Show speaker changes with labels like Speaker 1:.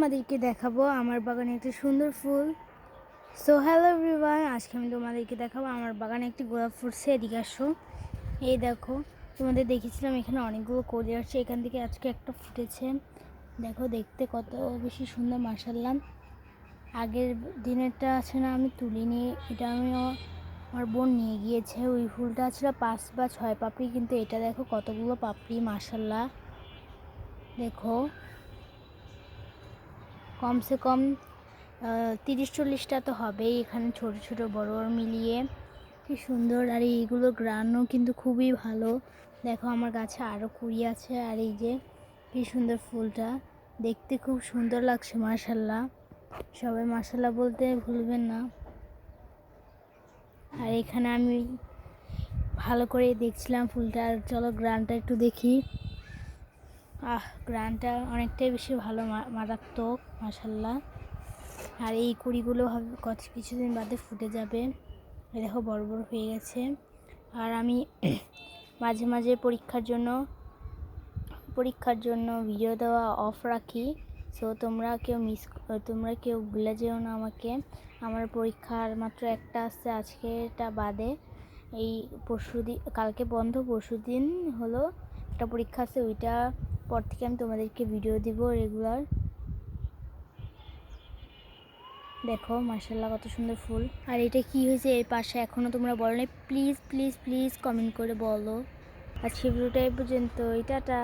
Speaker 1: তোমাদেরকে দেখাবো আমার বাগানে একটি সুন্দর ফুল। সো হ্যালো এভরিওয়ান, আজকে আমি তোমাদেরকে দেখাবো আমার বাগানে একটি গোলাপ ফুটছে। এদিকে আসো, এই দেখো, তোমাদের দেখেছিলাম এখানে অনেকগুলো কলি আসছে, এখান থেকে আজকে একটা ফুটেছে। দেখো দেখতে কত বেশি সুন্দর, মাশাআল্লাহ। আগের দিনেরটা আছে না, আমি তুলিনি, এটা আমি আমার বোন নিয়ে গিয়েছে। ওই ফুলটা ছিল 5 বা 6 পাপড়ি, কিন্তু এটা দেখো কতগুলো পাপড়ি, মাশাআল্লাহ। দেখো কমসে কম 30-40টা তো হবেই এখানে, ছোট ছোট বড় বড় মিলিয়ে। কি সুন্দর, আর এইগুলো গ্রানও কিন্তু খুবই ভালো। দেখো আমার গাছে আরও কুড়ি আছে, আর এই যে কি সুন্দর ফুলটা, দেখতে খুব সুন্দর লাগছে, মাশাআল্লাহ। সবাই মাশাআল্লাহ বলতে ভুলবেন না। আর এখানে আমি ভালো করে দেখছিলাম ফুলটা, আর চলো গ্রানটা একটু দেখি। গ্রানটা অনেকটাই বেশি ভালো, মারাত্মক, মাশাআল্লাহ। আর এই কুড়িগুলো কিছুদিন বাদে ফুটে যাবে। দেখো বড় বড় হয়ে গেছে। আর আমি মাঝে মাঝে পরীক্ষার জন্য ভিডিও দেওয়া অফ রাখি। সো তোমরা কেউ ভুলে যেও না আমাকে। আমার পরীক্ষার মাত্র একটা আসছে, আজকেটা বাদে। এই কালকে বন্ধ, পরশুদিন হলো একটা পরীক্ষা আছে, ওইটা পর থেকে আমি তোমাদেরকে ভিডিও দিব রেগুলার। দেখো মাশাআল্লাহ কত সুন্দর ফুল। আর এটা কি হয়েছে এর পাশে এখনও তোমরা বলো না, প্লিজ প্লিজ প্লিজ কমেন্ট করে বলো। আজকে ভিডিওটা এই পর্যন্ত, টাটা।